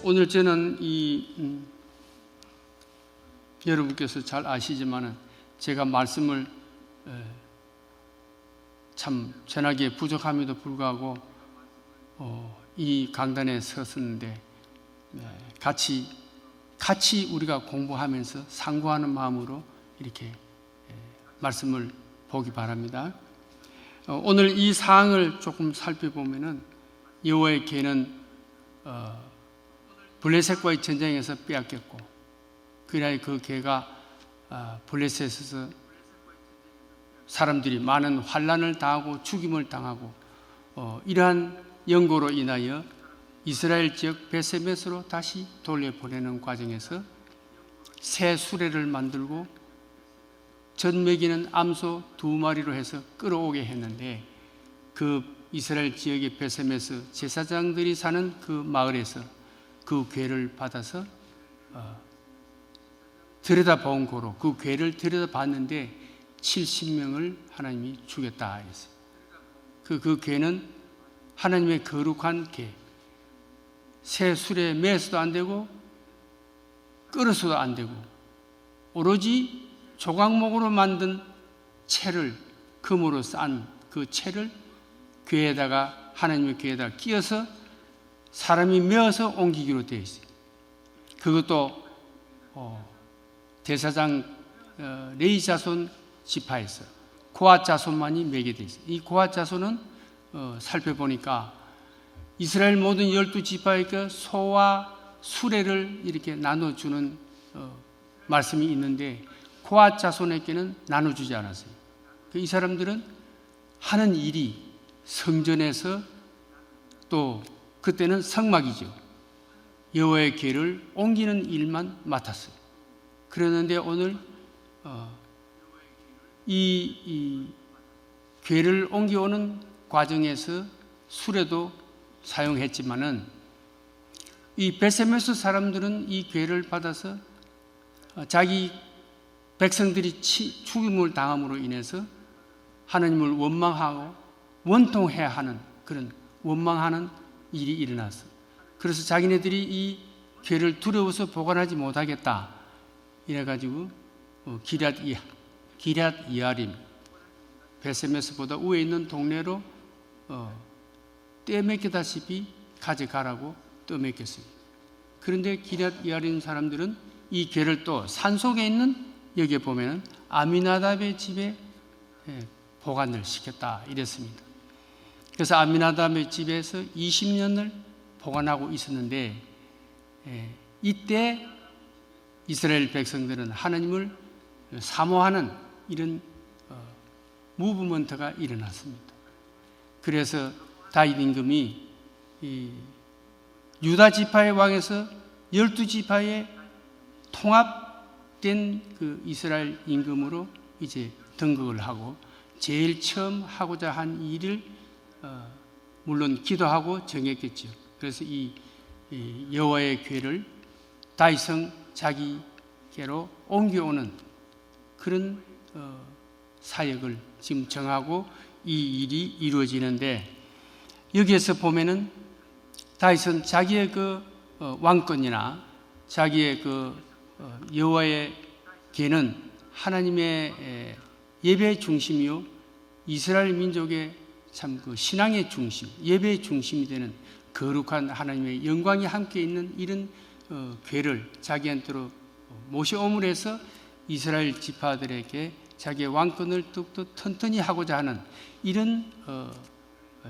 오늘 저는 여러분께서 잘 아시지만은 제가 말씀을 참 전하기에 부족함에도 불구하고 이 강단에 섰었는데 같이 우리가 공부하면서 상고하는 마음으로 이렇게 말씀을 보기 바랍니다. 오늘 이 사항을 조금 살펴보면은 여호와의 개는 블레셋과의 전쟁에서 빼앗겼고, 그리하여 그 개가 블레셋에서 사람들이 많은 환난을 당하고 죽임을 당하고, 이러한 연고로 인하여 이스라엘 지역 베세메스로 다시 돌려보내는 과정에서 새 수레를 만들고 젖 먹이는 암소 2마리로 해서 끌어오게 했는데, 그 이스라엘 지역의 베세메스 제사장들이 사는 그 마을에서 그 괴를 받아서 들여다본 고로 그 괴를 들여다봤는데 70명을 하나님이 죽였다 했어요. 그 괴는 하나님의 거룩한 개, 새 수레에 매서도 안 되고 끌어서도 안 되고 오로지 조각목으로 만든 채를, 금으로 싼 그 채를 괴에다가, 하나님의 괴에다가 끼워서 사람이 메어서 옮기기로 되어 있어요. 그것도 대사장 레위 자손 지파에서 고핫 자손만이 매게 되어 있어요. 이 고핫 자손은 살펴보니까 이스라엘 모든 12지파에게 소와 수레를 이렇게 나눠주는 말씀이 있는데, 고핫 자손에게는 나눠주지 않았어요. 이 사람들은 하는 일이 성전에서, 또 그때는 성막이죠, 여호와의 궤를 옮기는 일만 맡았어요. 그랬는데 오늘 이 궤를 옮겨오는 과정에서 수레도 사용했지만은 이 베세메스 사람들은 이 궤를 받아서 자기 백성들이 죽임을 당함으로 인해서 하나님을 원망하고 원통해야 하는 그런 원망하는 일이 일어났어. 그래서 자기네들이 이 궤를 두려워서 보관하지 못하겠다 이래가지고 기럇 이아림, 베세메스보다 위에 있는 동네로 떼매기다시피 가져가라고 떠맡겼습니다. 그런데 기럇 이아림 사람들은 이 궤를 또 산속에 있는, 여기에 보면 아미나답의 집에 보관을 시켰다 이랬습니다. 그래서 아미나답의 집에서 20년을 보관하고 있었는데, 이때 이스라엘 백성들은 하나님을 사모하는 이런 무브먼트가 일어났습니다. 그래서 다윗 임금이 유다 지파의 왕에서 12지파의 통합된 그 이스라엘 임금으로 이제 등극을 하고, 제일 처음 하고자 한 일을 물론 기도하고 정했겠죠. 그래서 이 여호와의 궤를 다윗성 자기께로 옮겨오는 그런 사역을 지금 정하고 이 일이 이루어지는데, 여기에서 보면은 다윗은 자기의 그 왕권이나 자기의 그 여호와의 궤는 하나님의 예배의 중심이요, 이스라엘 민족의 참 그 신앙의 중심, 예배의 중심이 되는 거룩한 하나님의 영광이 함께 있는 이런 궤를 자기한테로 모셔옴을 해서 이스라엘 지파들에게 자기의 왕권을 뚝뚝 튼튼히 하고자 하는 이런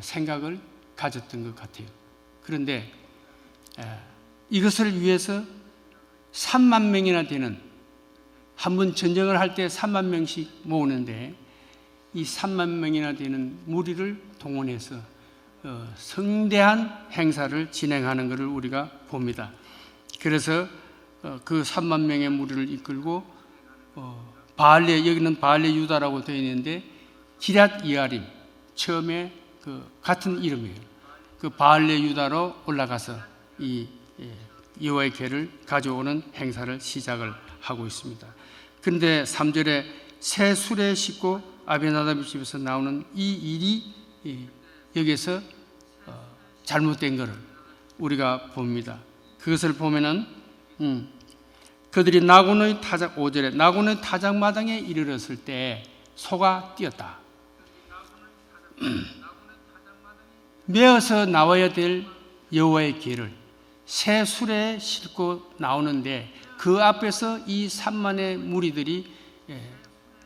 생각을 가졌던 것 같아요. 그런데 이것을 위해서 3만 명이나 되는, 한 번 전쟁을 할 때 3만 명씩 모으는데 이 3만 명이나 되는 무리를 동원해서 성대한 행사를 진행하는 것을 우리가 봅니다. 그래서 그 3만 명의 무리를 이끌고 여기는 바알레 유다라고 되어 있는데 기럇 이아림, 처음에 그 같은 이름이에요. 그 바알레 유다로 올라가서 이 여호와의 궤를 가져오는 행사를 시작을 하고 있습니다. 그런데 3절에 새 수레에 싣고 아비나답의 집에서 나오는 이 일이 여기에서 잘못된 것을 우리가 봅니다. 그것을 보면은 그들이 나곤의 타작 5절에 나곤의 타작마당에 이르렀을 때 소가 뛰었다. 메어서 나와야 될 여호와의궤를 새 수레에 싣고 나오는데 그 앞에서 이 3만의 무리들이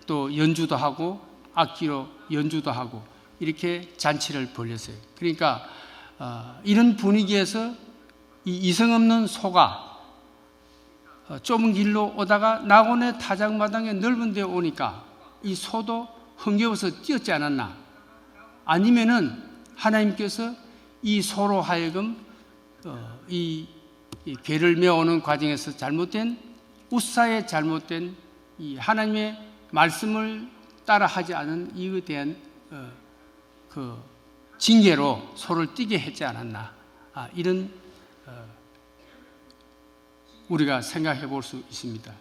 또 연주도 하고 악기로 연주도 하고 이렇게 잔치를 벌였어요. 그러니까 이런 분위기에서 이 이성 없는 소가 좁은 길로 오다가 나곤의 타작마당에 넓은 데 오니까 이 소도 흥겨워서 뛰었지 않았나? 아니면은 하나님께서 이 소로 하여금 이 괴를 메어오는 과정에서 잘못된 우사의 잘못된 이 하나님의 말씀을 따라하지 않은 이에 대한 그 징계로 소를 뛰게 했지 않았나? 이런 우리가 생각해 볼 수 있습니다.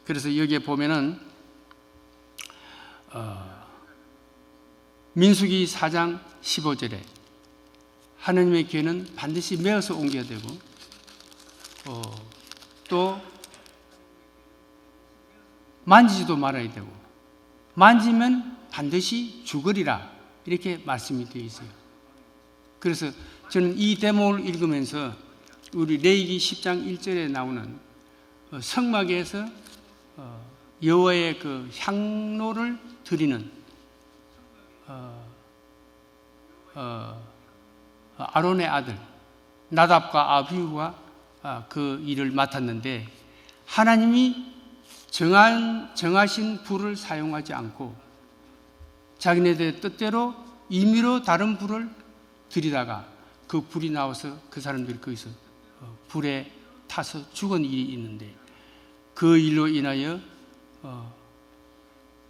그래서 여기에 보면은 민수기 4장 15절에 하나님의 괴는 반드시 메어서 옮겨야 되고 또 만지지도 말아야 되고 만지면 반드시 죽으리라 이렇게 말씀이 되어 있어요. 그래서 저는 이 대목을 읽으면서 우리 레위기 10장 1절에 나오는 성막에서 여호와의 그 향로를 드리는 아론의 아들 나답과 아비후가 그 일을 맡았는데 하나님이 정하신 불을 사용하지 않고 자기네들 뜻대로 임의로 다른 불을 들이다가 그 불이 나와서 그 사람들이 거기서 불에 타서 죽은 일이 있는데 그 일로 인하여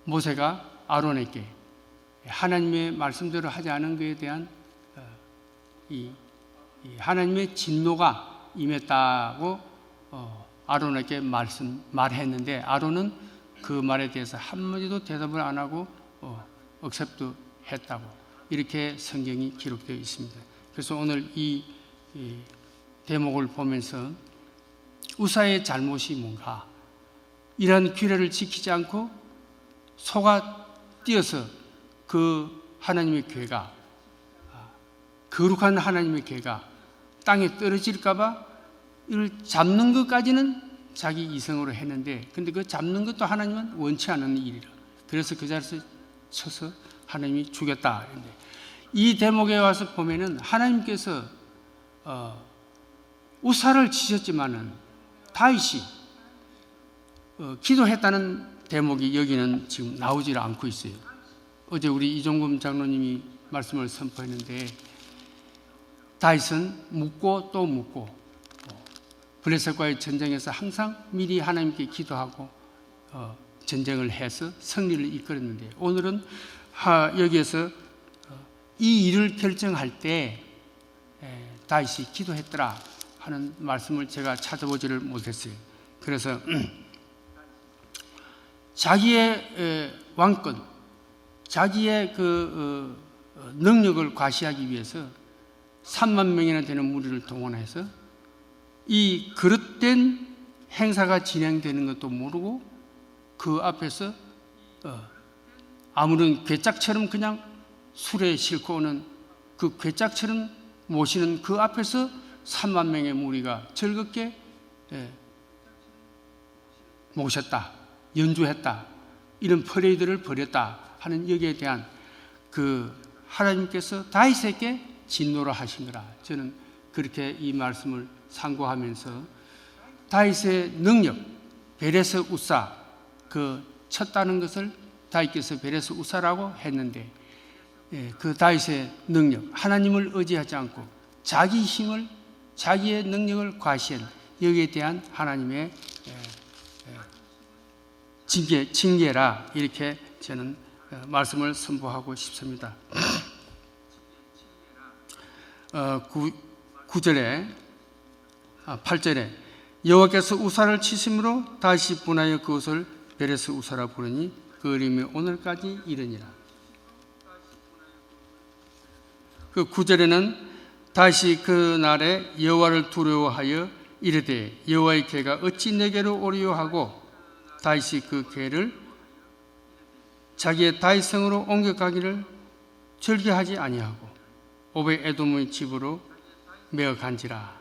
모세가 아론에게 하나님의 말씀대로 하지 않은 것에 대한 이 하나님의 진노가 임했다고 아론에게 말했는데 아론은 그 말에 대해서 한마디도 대답을 안 하고 억셉트 했다고 이렇게 성경이 기록되어 있습니다. 그래서 오늘 이 대목을 보면서 우사의 잘못이 뭔가 이런 규례를 지키지 않고 소가 뛰어서 그 하나님의 괴가 거룩한 하나님의 괴가 땅에 떨어질까봐 이를 잡는 것까지는 자기 이성으로 했는데 근데 그 잡는 것도 하나님은 원치 않은 일이라 그래서 그 자리에서 쳐서 하나님이 죽였다. 이 대목에 와서 보면은 하나님께서 우사를 치셨지만은 다윗이 기도했다는 대목이 여기는 지금 나오질 않고 있어요. 어제 우리 이종금 장로님이 말씀을 선포했는데 다윗은 묻고 또 묻고 블레셋과의 전쟁에서 항상 미리 하나님께 기도하고 전쟁을 해서 승리를 이끌었는데 오늘은 여기에서 이 일을 결정할 때 다윗이 기도했더라 하는 말씀을 제가 찾아보지를 못했어요. 그래서 자기의 왕권, 자기의 그 능력을 과시하기 위해서 3만 명이나 되는 무리를 동원해서 이 그릇된 행사가 진행되는 것도 모르고 그 앞에서 아무런 괴짝처럼 그냥 수레에 싣고 오는 그 괴짝처럼 모시는 그 앞에서 3만 명의 무리가 즐겁게 모셨다, 연주했다, 이런 퍼레이드를 벌였다 하는 여기에 대한 그 하나님께서 다윗에게 진노를 하신 거라. 저는 그렇게 이 말씀을 상고하면서 다윗의 능력, 베레스 우사, 그 쳤다는 것을 다윗께서 베레스 우사라고 했는데 그 다윗의 능력, 하나님을 의지하지 않고 자기 힘을, 자기의 능력을 과시한 여기에 대한 하나님의 징계라 이렇게 저는 말씀을 선포하고 싶습니다. 9절에 8절에 여호와께서 우사를 치심으로 다시 분하여 그것을 베레스 우사라 부르니 그 이름이 오늘까지 이르니라. 그 9절에는 다시 그 날에 여호와를 두려워하여 이르되 여호와의 궤가 어찌 내게로 오리요 하고 다윗이 그 궤를 자기의 다윗성으로 옮겨가기를 즐겨하지 아니하고 오벳에돔의 집으로 메어 간지라.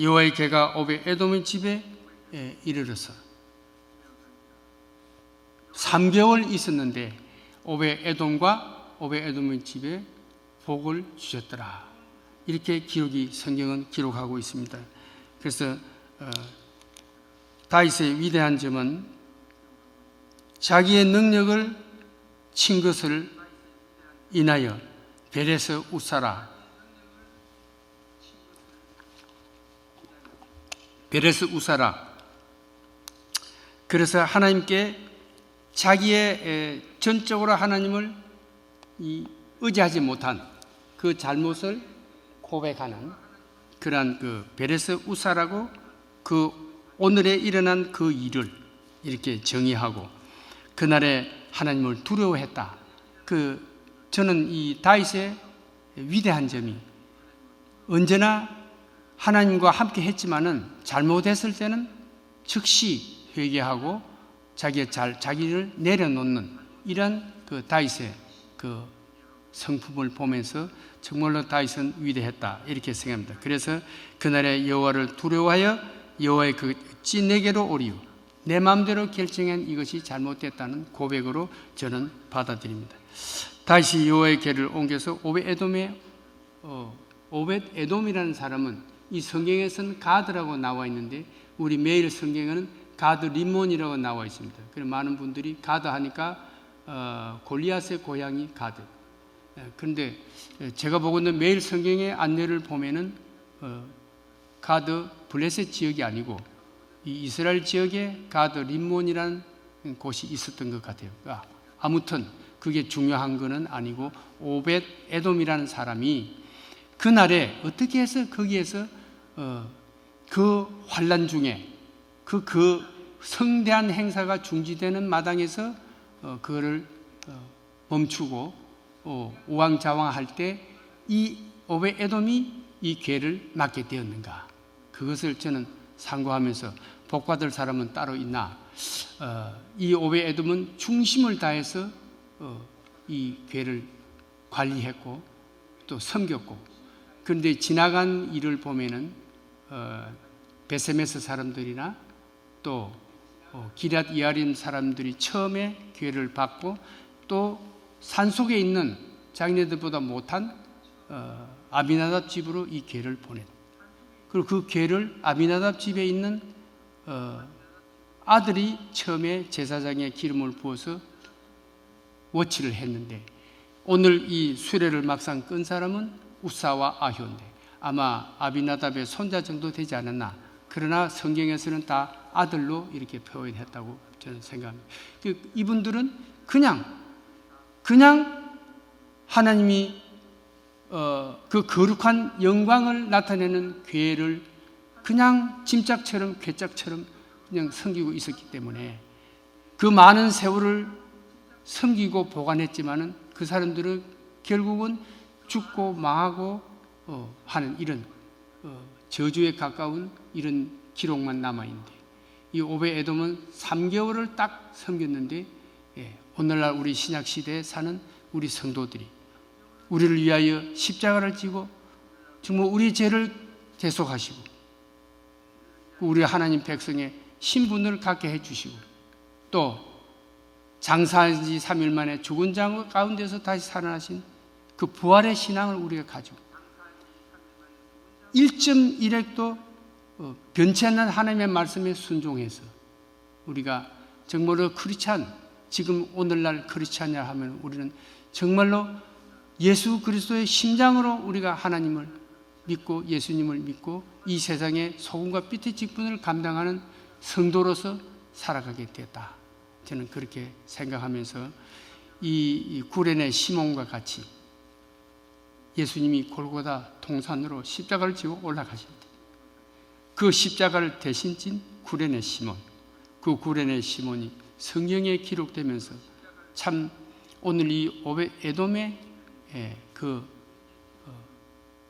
여호와의 궤가 오벳에돔의 집에 이르러서 3개월 있었는데 오벳에돔과 오벳에돔의 집에 복을 주셨더라. 이렇게 성경은 기록하고 있습니다. 그래서 다윗의 위대한 점은 자기의 능력을 친 것을 인하여 베레스 우사라. 그래서 하나님께 자기의 전적으로 하나님을 의지하지 못한 그 잘못을 고백하는 그러한 그 베레스 우사라고 그 오늘에 일어난 그 일을 이렇게 정의하고 그날에 하나님을 두려워했다. 저는 이 다윗의 위대한 점이 언제나 하나님과 함께 했지만은 잘못했을 때는 즉시 회개하고 자기를 내려놓는 이런 그 다윗의 그 성품을 보면서 정말로 다윗은 위대했다 이렇게 생각합니다. 그래서 그날에 여호와를 두려워하여 여호와의 그 어찌 내게로 오리요 내 마음대로 결정한 이것이 잘못됐다는 고백으로 저는 받아들입니다. 다시 여호와의 궤를 옮겨서 오벳에돔이라는 사람은 이 성경에서는 가드라고 나와 있는데 우리 매일 성경에는 가드 림몬이라고 나와 있습니다. 그래서 많은 분들이 가드 하니까 골리앗의 고향이 가드. 그런데 제가 보고 있는 매일 성경의 안내를 보면은 가드 블레셋 지역이 아니고 이 이스라엘 지역에 가드 림몬이라는 곳이 있었던 것 같아요. 아무튼 그게 중요한 것은 아니고 오벳에돔이라는 사람이 그날에 어떻게 해서 거기에서 그 환난 중에 그 성대한 행사가 중지되는 마당에서 그거를 멈추고 우왕좌왕할 때 이 오벳에돔이 이 궤를 맡게 되었는가? 그것을 저는 상고하면서 복받을 사람은 따로 있나? 이 오벳에돔은 중심을 다해서 이 궤를 관리했고 또 섬겼고 그런데 지나간 일을 보면은 베세메스 사람들이나 또 기럇 이아림 사람들이 처음에 궤를 받고 또 산속에 있는 자기네들보다 못한 아비나답 집으로 이 궤를 보냈다. 그리고 그 궤를 아비나답 집에 있는 아들이 처음에 제사장의 기름을 부어서 워치를 했는데 오늘 이 수레를 막상 끈 사람은 우사와 아효인데 아마 아비나답의 손자 정도 되지 않았나. 그러나 성경에서는 다 아들로 이렇게 표현했다고 저는 생각합니다. 이분들은 그냥 하나님이 그 거룩한 영광을 나타내는 궤를 그냥 짐짝처럼 궤짝처럼 그냥 섬기고 있었기 때문에 그 많은 세월을 섬기고 보관했지만은 그 사람들은 결국은 죽고 망하고 하는 이런 저주에 가까운 이런 기록만 남아있는데 이 오벳에돔은 3개월을 딱 섬겼는데 오늘날 우리 신약시대에 사는 우리 성도들이 우리를 위하여 십자가를 지고 정말 우리 죄를 대속하시고 우리 하나님 백성의 신분을 갖게 해주시고 또 장사한 지 3일 만에 죽은 자 가운데서 다시 살아나신 그 부활의 신앙을 우리가 가지고 1.1핵도 변치 않는 하나님의 말씀에 순종해서 우리가 정말로 크리스찬 지금 오늘날 크리스찬이라 하면 우리는 정말로 예수 그리스도의 심장으로 우리가 하나님을 믿고 예수님을 믿고 이 세상의 소금과 빛의 직분을 감당하는 성도로서 살아가게 됐다. 저는 그렇게 생각하면서 이 구레네 시몬과 같이 예수님이 골고다 동산으로 십자가를 지고 올라가십니다. 그 십자가를 대신 진 구레네 시몬, 그 구레네 시몬이 성경에 기록되면서 참 오늘 이 오벳에돔의 그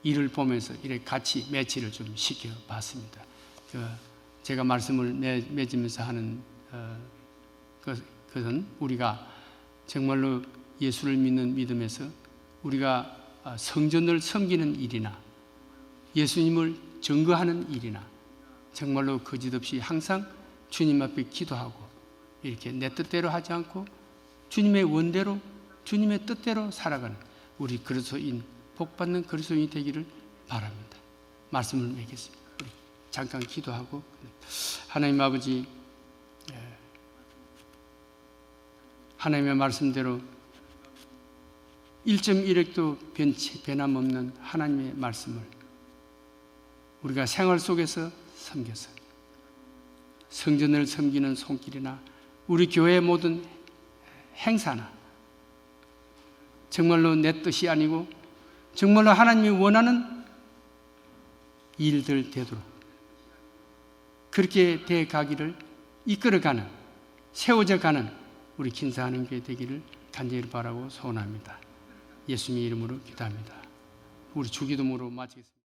일을 보면서 이렇게 같이 매치를 좀 시켜봤습니다. 제가 말씀을 맺으면서 하는 것은 우리가 정말로 예수를 믿는 믿음에서 우리가 성전을 섬기는 일이나 예수님을 증거하는 일이나 정말로 거짓없이 항상 주님 앞에 기도하고 이렇게 내 뜻대로 하지 않고 주님의 원대로 주님의 뜻대로 살아가는 우리 그리스도인 복받는 그리스도인이 되기를 바랍니다. 말씀을 맺겠습니다. 우리 잠깐 기도하고 하나님 아버지, 하나님의 말씀대로 1.1핵도 변함없는 하나님의 말씀을 우리가 생활 속에서 섬겨서 성전을 섬기는 손길이나 우리 교회의 모든 행사나 정말로 내 뜻이 아니고 정말로 하나님이 원하는 일들 되도록 그렇게 돼 가기를 이끌어가는 세워져 가는 우리 kin사하는 교회 되기를 간절히 바라고 소원합니다. 예수님의 이름으로 기도합니다. 우리 주기도문으로 마치겠습니다.